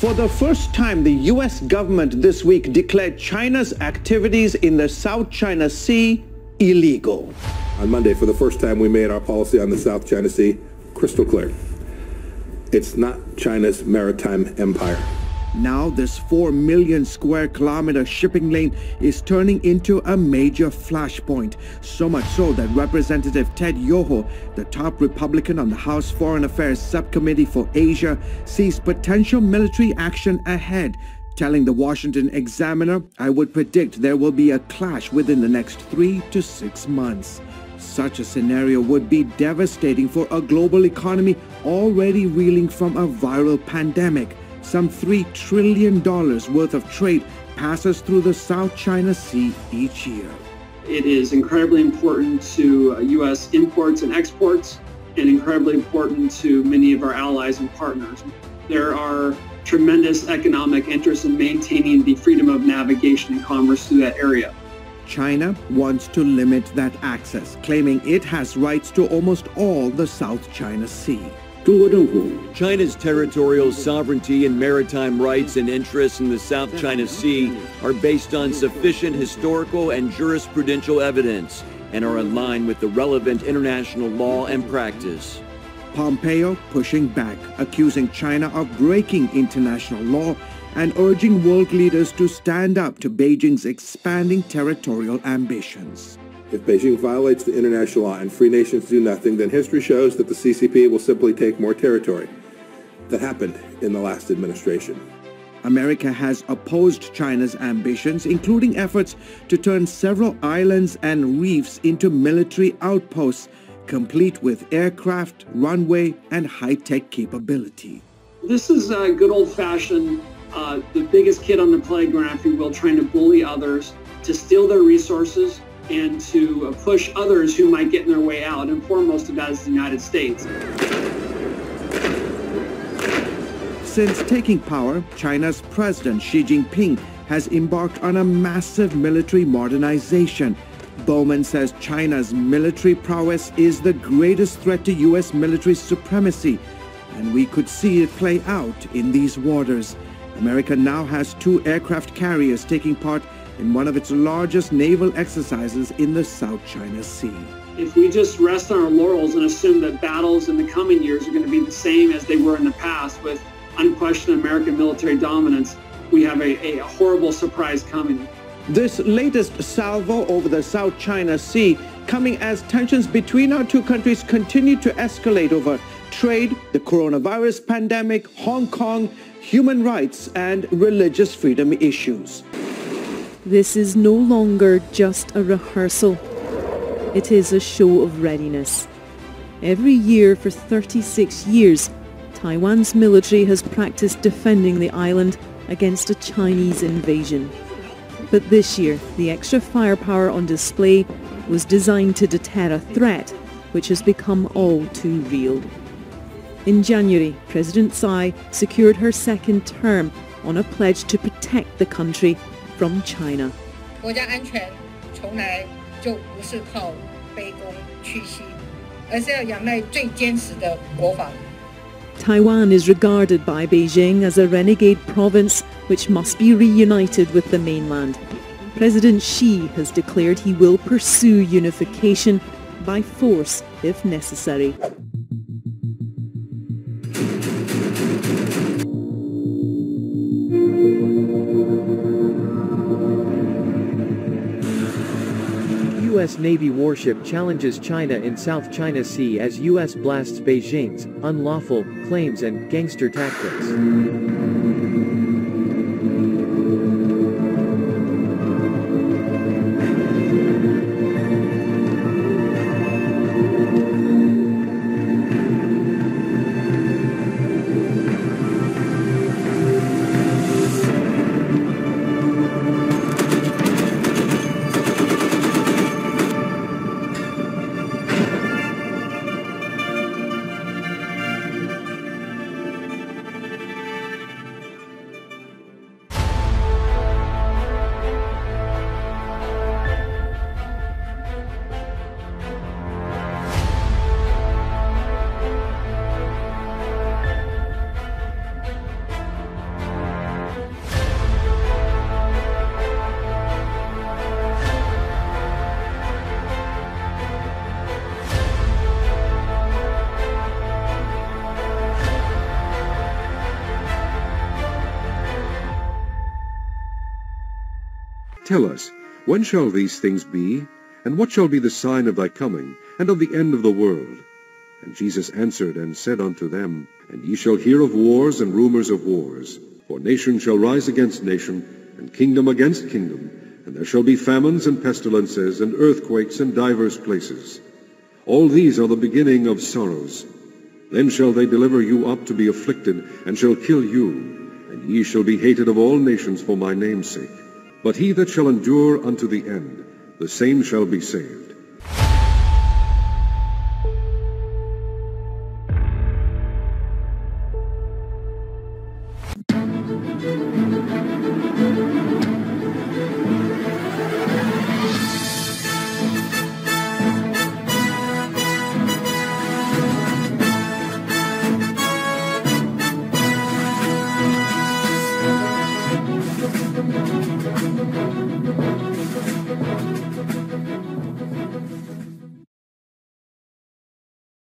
For the first time, the U.S. government this week declared China's activities in the South China Sea illegal. On Monday, for the first time, we made our policy on the South China Sea crystal clear. It's not China's maritime empire. Now this 4 million square kilometer shipping lane is turning into a major flashpoint, so much so that Representative Ted Yoho, the top Republican on the House Foreign Affairs Subcommittee for Asia, sees potential military action ahead, telling the Washington Examiner, "I would predict there will be a clash within the next 3 to 6 months. Such a scenario would be devastating for a global economy already reeling from a viral pandemic. Some $3 trillion worth of trade passes through the South China Sea each year." It is incredibly important to U.S. imports and exports, and incredibly important to many of our allies and partners. There are tremendous economic interests in maintaining the freedom of navigation and commerce through that area. China wants to limit that access, claiming it has rights to almost all the South China Sea. China's territorial sovereignty and maritime rights and interests in the South China Sea are based on sufficient historical and jurisprudential evidence and are in line with the relevant international law and practice. Pompeo pushing back, accusing China of breaking international law and urging world leaders to stand up to Beijing's expanding territorial ambitions. If Beijing violates the international law and free nations do nothing, then history shows that the CCP will simply take more territory. That happened in the last administration. America has opposed China's ambitions, including efforts to turn several islands and reefs into military outposts, complete with aircraft, runway, and high-tech capability. This is a good old-fashioned, the biggest kid on the playground, if you will, trying to bully others, to steal their resources, and to push others who might get in their way out, and foremost of that is the United States. Since taking power, China's President Xi Jinping has embarked on a massive military modernization. Bowman says China's military prowess is the greatest threat to U.S. military supremacy, and we could see it play out in these waters. America now has 2 aircraft carriers taking part in one of its largest naval exercises in the South China Sea. If we just rest on our laurels and assume that battles in the coming years are going to be the same as they were in the past with unquestioned American military dominance, we have a horrible surprise coming. This latest salvo over the South China Sea coming as tensions between our two countries continue to escalate over trade, the coronavirus pandemic, Hong Kong, human rights, and religious freedom issues. This is no longer just a rehearsal. It is a show of readiness. Every year for 36 years, Taiwan's military has practiced defending the island against a Chinese invasion. But this year, the extra firepower on display was designed to deter a threat which has become all too real. In January, President Tsai secured her second term on a pledge to protect the country from China. Taiwan is regarded by Beijing as a renegade province which must be reunited with the mainland. President Xi has declared he will pursue unification by force if necessary. U.S. Navy warship challenges China in South China Sea as U.S. blasts Beijing's unlawful claims and gangster tactics. tell us, when shall these things be? And what shall be the sign of thy coming, and of the end of the world? And Jesus answered and said unto them, And ye shall hear of wars and rumors of wars. For nation shall rise against nation, and kingdom against kingdom, and there shall be famines and pestilences, and earthquakes in divers places. All these are the beginning of sorrows. Then shall they deliver you up to be afflicted, and shall kill you, and ye shall be hated of all nations for my name's sake. But he that shall endure unto the end, the same shall be saved.